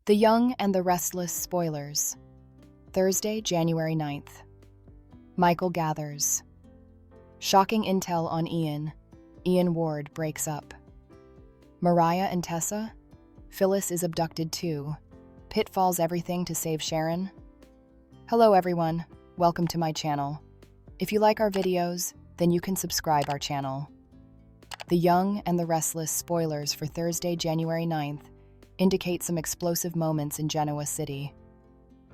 The Young and the Restless spoilers. Thursday, January 9th. Michael gathers. Shocking intel on Ian. Ian Ward breaks up. Mariah and Tessa. Phyllis is abducted too. Pitfalls everything to save Sharon. Hello everyone, welcome to my channel. If you like our videos, then you can subscribe our channel. The Young and the Restless spoilers for Thursday, January 9th indicate some explosive moments in Genoa City.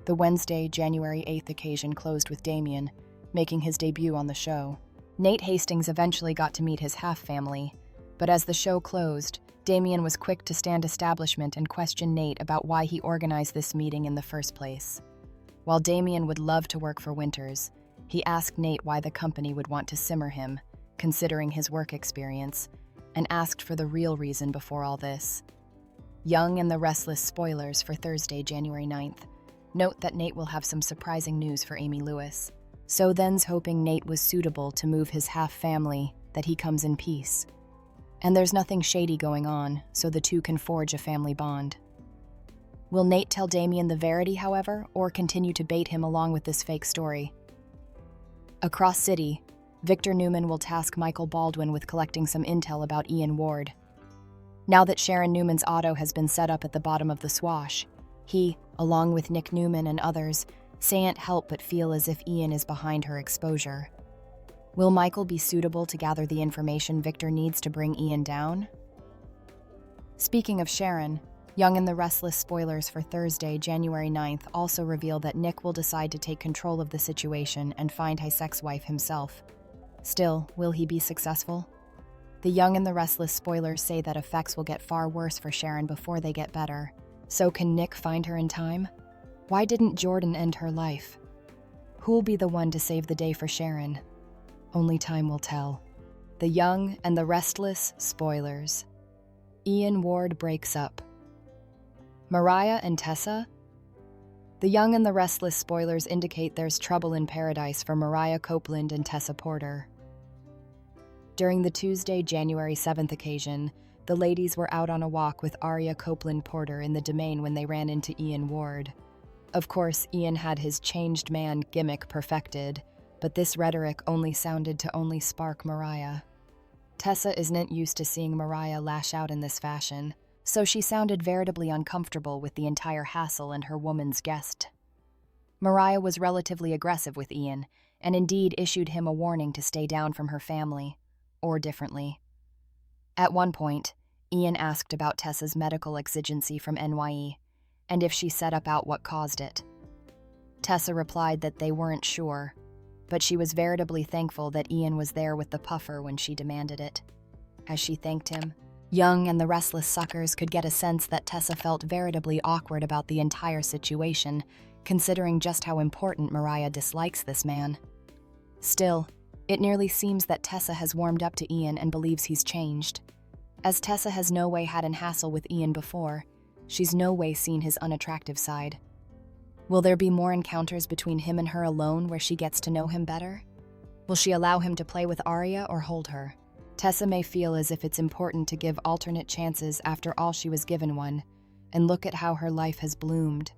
The Wednesday, January 8th occasion closed with Damien making his debut on the show. Nate Hastings eventually got to meet his half-family, but as the show closed, Damien was quick to stand establishment and question Nate about why he organized this meeting in the first place. While Damien would love to work for Winters, he asked Nate why the company would want to simmer him, considering his work experience, and asked for the real reason before all this. Young and the Restless spoilers for Thursday, January 9th. Note that Nate will have some surprising news for Amy Lewis. So then's hoping Nate was suitable to move his half-family, that he comes in peace. And there's nothing shady going on, so the two can forge a family bond. Will Nate tell Damien the verity, however, or continue to bait him along with this fake story? Across city, Victor Newman will task Michael Baldwin with collecting some intel about Ian Ward. Now that Sharon Newman's auto has been set up at the bottom of the swash, he, along with Nick Newman and others, can't help but feel as if Ian is behind her exposure. Will Michael be suitable to gather the information Victor needs to bring Ian down? Speaking of Sharon, Young and the Restless spoilers for Thursday, January 9th also reveal that Nick will decide to take control of the situation and find his ex-wife himself. Still, will he be successful? The Young and the Restless spoilers say that effects will get far worse for Sharon before they get better. So can Nick find her in time? Why didn't Jordan end her life? Who'll be the one to save the day for Sharon? Only time will tell. The Young and the Restless spoilers. Ian Ward breaks up. Mariah and Tessa. The Young and the Restless spoilers indicate there's trouble in paradise for Mariah Copeland and Tessa Porter. During the Tuesday, January 7th occasion, the ladies were out on a walk with Aria Copeland Porter in the Domain when they ran into Ian Ward. Of course, Ian had his changed man gimmick perfected, but this rhetoric only sounded to only spark Mariah. Tessa isn't used to seeing Mariah lash out in this fashion, so she sounded veritably uncomfortable with the entire hassle and her woman's guest. Mariah was relatively aggressive with Ian, and indeed issued him a warning to stay down from her family, or differently. At one point, Ian asked about Tessa's medical exigency from NYE, and if she set about what caused it. Tessa replied that they weren't sure, but she was veritably thankful that Ian was there with the puffer when she demanded it. As she thanked him, Young and the Restless suckers could get a sense that Tessa felt veritably awkward about the entire situation, considering just how important Mariah dislikes this man. Still, it nearly seems that Tessa has warmed up to Ian and believes he's changed. As Tessa has no way had an hassle with Ian before, she's no way seen his unattractive side. Will there be more encounters between him and her alone where she gets to know him better? Will she allow him to play with Aria or hold her? Tessa may feel as if it's important to give alternate chances after all she was given one, and look at how her life has bloomed.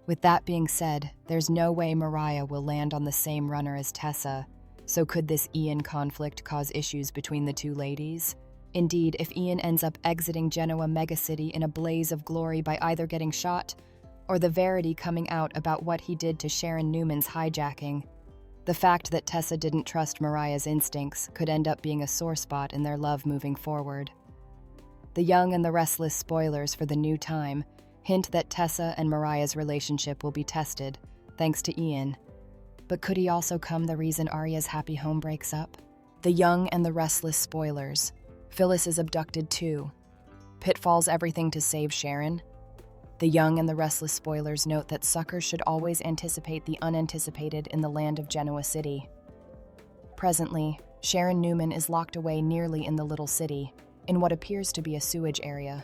With that being said, there's no way Mariah will land on the same runner as Tessa, so could this Ian conflict cause issues between the two ladies? Indeed, if Ian ends up exiting Genoa megacity in a blaze of glory by either getting shot or the verity coming out about what he did to Sharon Newman's hijacking, the fact that Tessa didn't trust Mariah's instincts could end up being a sore spot in their love moving forward. The Young and the Restless spoilers for the new time hint that Tessa and Mariah's relationship will be tested, thanks to Ian. But could he also come the reason Aria's happy home breaks up? The Young and the Restless spoilers. Phyllis is abducted too. Pitfalls everything to save Sharon. The Young and the Restless spoilers note that suckers should always anticipate the unanticipated in the land of Genoa City. Presently, Sharon Newman is locked away nearly in the little city, in what appears to be a sewage area.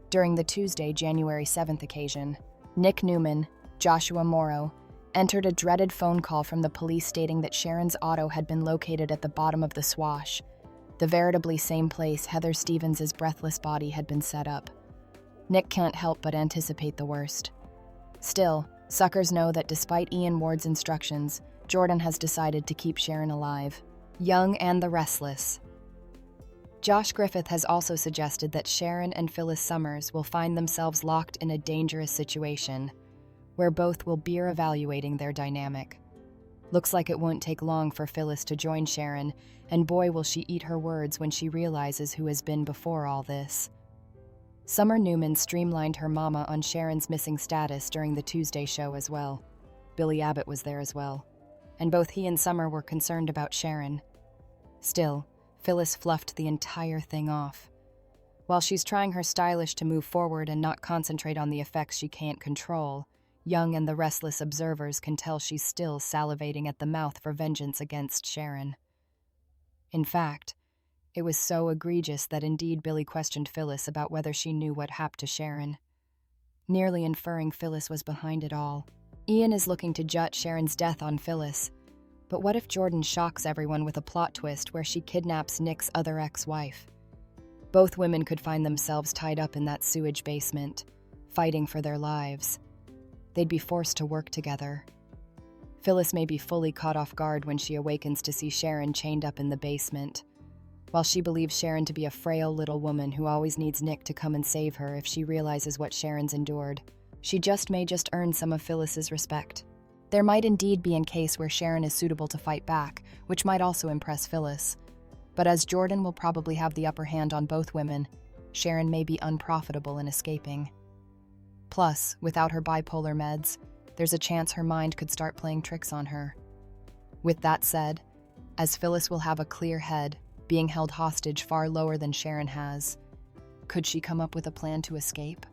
During the Tuesday, January 7th occasion, Nick Newman, Joshua Morrow, entered a dreaded phone call from the police stating that Sharon's auto had been located at the bottom of the swash, the veritably same place Heather Stevens' breathless body had been set up. Nick can't help but anticipate the worst. Still, suckers know that despite Ian Ward's instructions, Jordan has decided to keep Sharon alive. Young and the restless. Josh Griffith has also suggested that Sharon and Phyllis Summers will find themselves locked in a dangerous situation, where both will be evaluating their dynamic. Looks like it won't take long for Phyllis to join Sharon, and boy will she eat her words when she realizes who has been before all this. Summer Newman streamlined her mama on Sharon's missing status during the Tuesday show as well. Billy Abbott was there as well, and both he and Summer were concerned about Sharon. Still, Phyllis fluffed the entire thing off. While she's trying her stylish to move forward and not concentrate on the effects she can't control, Young and the restless observers can tell she's still salivating at the mouth for vengeance against Sharon. In fact, it was so egregious that indeed Billy questioned Phyllis about whether she knew what happened to Sharon, nearly inferring Phyllis was behind it all. Ian is looking to jut Sharon's death on Phyllis, but what if Jordan shocks everyone with a plot twist where she kidnaps Nick's other ex-wife? Both women could find themselves tied up in that sewage basement, fighting for their lives. They'd be forced to work together. Phyllis may be fully caught off guard when she awakens to see Sharon chained up in the basement, while she believes Sharon to be a frail little woman who always needs Nick to come and save her if she realizes what Sharon's endured. She may just earn some of Phyllis's respect. There might indeed be a case where Sharon is suitable to fight back, which might also impress Phyllis. But as Jordan will probably have the upper hand on both women, Sharon may be unprofitable in escaping. Plus, without her bipolar meds, there's a chance her mind could start playing tricks on her. With that said, as Phyllis will have a clear head, being held hostage far lower than Sharon has, could she come up with a plan to escape?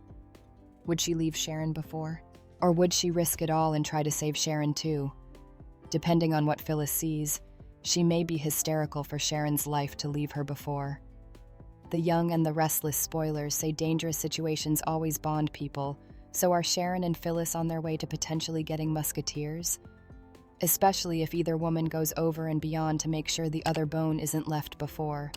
Would she leave Sharon before? Or would she risk it all and try to save Sharon too? Depending on what Phyllis sees, she may be hysterical for Sharon's life to leave her before. The young and the restless spoilers say dangerous situations always bond people, so are Sharon and Phyllis on their way to potentially getting musketeers? Especially if either woman goes over and beyond to make sure the other bone isn't left before.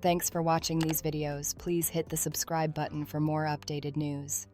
Thanks for watching these videos. Please hit the subscribe button for more updated news.